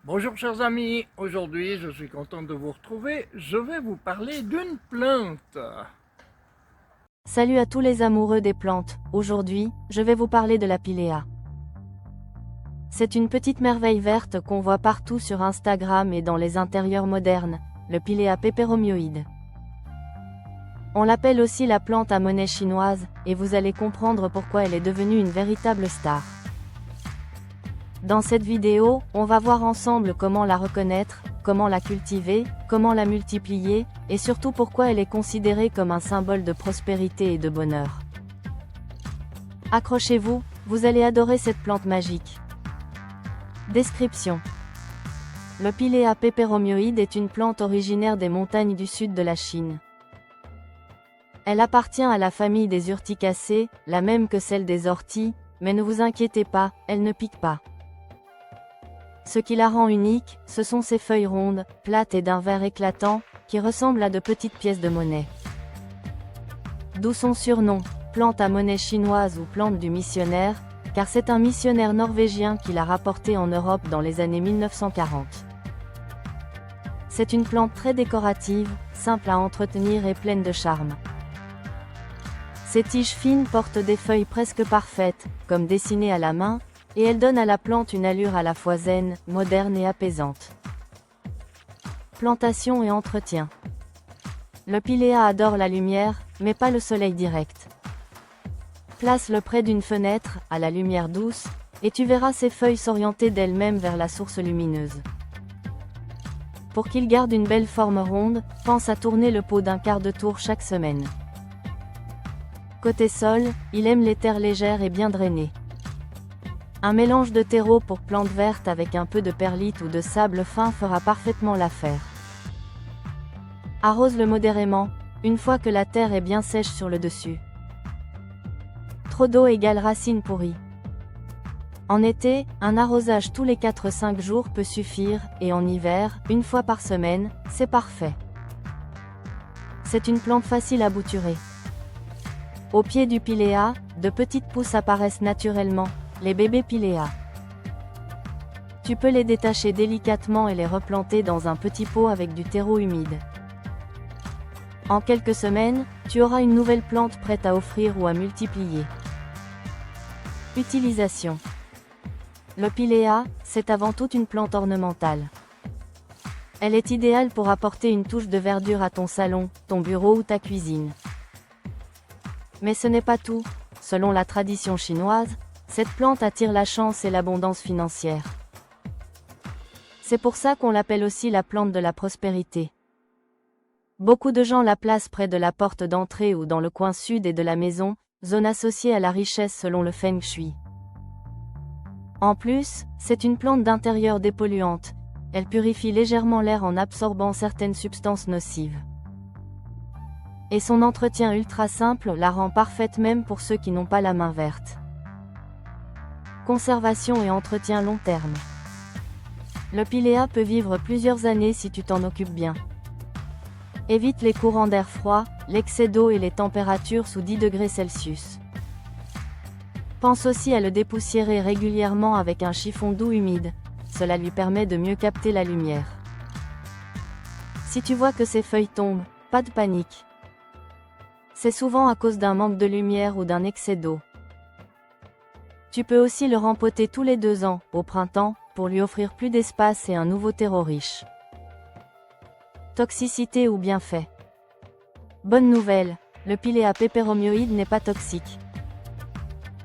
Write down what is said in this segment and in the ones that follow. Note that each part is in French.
Bonjour chers amis, aujourd'hui je suis content de vous retrouver, je vais vous parler d'une plante. Salut à tous les amoureux des plantes, aujourd'hui, je vais vous parler de la pilea. C'est une petite merveille verte qu'on voit partout sur Instagram et dans les intérieurs modernes, le pilea peperomioide. On l'appelle aussi la plante à monnaie chinoise, et vous allez comprendre pourquoi elle est devenue une véritable star. Dans cette vidéo, on va voir ensemble comment la reconnaître, comment la cultiver, comment la multiplier, et surtout pourquoi elle est considérée comme un symbole de prospérité et de bonheur. Accrochez-vous, vous allez adorer cette plante magique. Description. Le pilea peperomioide est une plante originaire des montagnes du sud de la Chine. Elle appartient à la famille des urticacées, la même que celle des orties, mais ne vous inquiétez pas, elle ne pique pas. Ce qui la rend unique, ce sont ses feuilles rondes, plates et d'un vert éclatant, qui ressemblent à de petites pièces de monnaie. D'où son surnom, plante à monnaie chinoise ou plante du missionnaire, car c'est un missionnaire norvégien qui l'a rapportée en Europe dans les années 1940. C'est une plante très décorative, simple à entretenir et pleine de charme. Ses tiges fines portent des feuilles presque parfaites, comme dessinées à la main, et elle donne à la plante une allure à la fois zen, moderne et apaisante. Plantation et entretien. Le pilea adore la lumière, mais pas le soleil direct. Place-le près d'une fenêtre, à la lumière douce, et tu verras ses feuilles s'orienter d'elles-mêmes vers la source lumineuse. Pour qu'il garde une belle forme ronde, pense à tourner le pot d'un quart de tour chaque semaine. Côté sol, il aime les terres légères et bien drainées. Un mélange de terreau pour plantes vertes avec un peu de perlite ou de sable fin fera parfaitement l'affaire. Arrose-le modérément, une fois que la terre est bien sèche sur le dessus. Trop d'eau égale racines pourries. En été, un arrosage tous les 4-5 jours peut suffire, et en hiver, une fois par semaine, c'est parfait. C'est une plante facile à bouturer. Au pied du pilea, de petites pousses apparaissent naturellement, les bébés pilea. Tu peux les détacher délicatement et les replanter dans un petit pot avec du terreau humide. En quelques semaines, tu auras une nouvelle plante prête à offrir ou à multiplier. Utilisation. Le pilea, c'est avant tout une plante ornementale. Elle est idéale pour apporter une touche de verdure à ton salon, ton bureau ou ta cuisine. Mais ce n'est pas tout. Selon la tradition chinoise, cette plante attire la chance et l'abondance financière. C'est pour ça qu'on l'appelle aussi la plante de la prospérité. Beaucoup de gens la placent près de la porte d'entrée ou dans le coin sud et de la maison, zone associée à la richesse selon le Feng Shui. En plus, c'est une plante d'intérieur dépolluante. Elle purifie légèrement l'air en absorbant certaines substances nocives. Et son entretien ultra simple la rend parfaite même pour ceux qui n'ont pas la main verte. Conservation et entretien long terme. Le pilea peut vivre plusieurs années si tu t'en occupes bien. Évite les courants d'air froid, l'excès d'eau et les températures sous 10 degrés Celsius. Pense aussi à le dépoussiérer régulièrement avec un chiffon doux humide, cela lui permet de mieux capter la lumière. Si tu vois que ses feuilles tombent, pas de panique. C'est souvent à cause d'un manque de lumière ou d'un excès d'eau. Tu peux aussi le rempoter tous les 2 ans, au printemps, pour lui offrir plus d'espace et un nouveau terreau riche. Toxicité ou bienfait. Bonne nouvelle, le pilea peperomioide n'est pas toxique.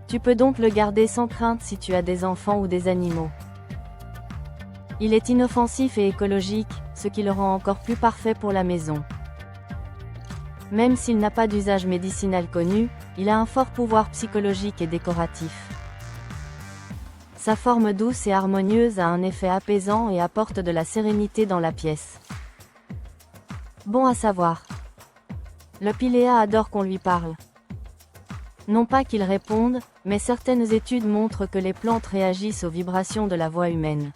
Tu peux donc le garder sans crainte si tu as des enfants ou des animaux. Il est inoffensif et écologique, ce qui le rend encore plus parfait pour la maison. Même s'il n'a pas d'usage médicinal connu, il a un fort pouvoir psychologique et décoratif. Sa forme douce et harmonieuse a un effet apaisant et apporte de la sérénité dans la pièce. Bon à savoir. Le pilea adore qu'on lui parle. Non pas qu'il réponde, mais certaines études montrent que les plantes réagissent aux vibrations de la voix humaine.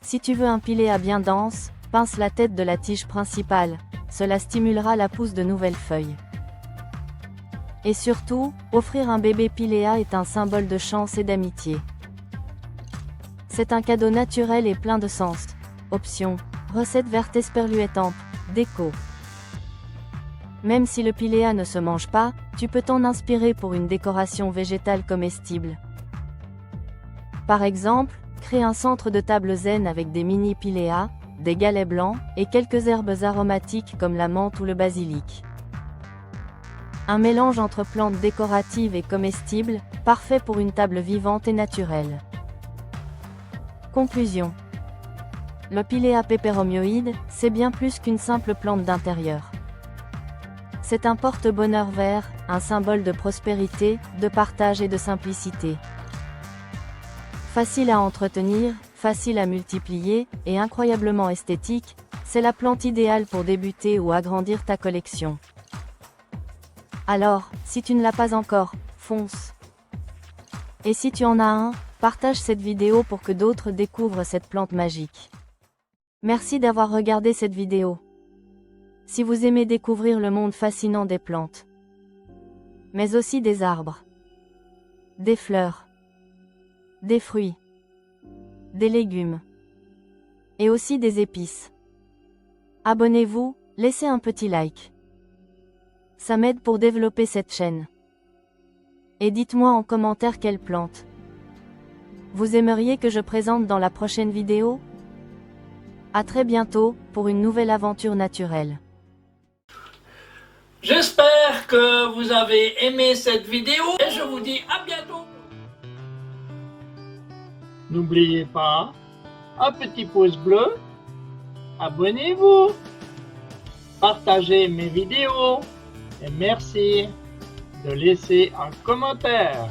Si tu veux un pilea bien dense, pince la tête de la tige principale, cela stimulera la pousse de nouvelles feuilles. Et surtout, offrir un bébé pilea est un symbole de chance et d'amitié. C'est un cadeau naturel et plein de sens. Option. Recette verte esperluétante. Déco. Même si le piléa ne se mange pas, tu peux t'en inspirer pour une décoration végétale comestible. Par exemple, crée un centre de table zen avec des mini piléas, des galets blancs, et quelques herbes aromatiques comme la menthe ou le basilic. Un mélange entre plantes décoratives et comestibles, parfait pour une table vivante et naturelle. Conclusion. Le Pilea peperomioide, c'est bien plus qu'une simple plante d'intérieur. C'est un porte-bonheur vert, un symbole de prospérité, de partage et de simplicité. Facile à entretenir, facile à multiplier, et incroyablement esthétique, c'est la plante idéale pour débuter ou agrandir ta collection. Alors, si tu ne l'as pas encore, fonce. Et si tu en as un, partage cette vidéo pour que d'autres découvrent cette plante magique. Merci d'avoir regardé cette vidéo. Si vous aimez découvrir le monde fascinant des plantes, mais aussi des arbres, des fleurs, des fruits, des légumes, et aussi des épices, abonnez-vous, laissez un petit like. Ça m'aide pour développer cette chaîne. Et dites-moi en commentaire quelle plante vous aimeriez que je présente dans la prochaine vidéo. À très bientôt, pour une nouvelle aventure naturelle. J'espère que vous avez aimé cette vidéo et je vous dis à bientôt. N'oubliez pas, un petit pouce bleu, abonnez-vous, partagez mes vidéos et merci de laisser un commentaire.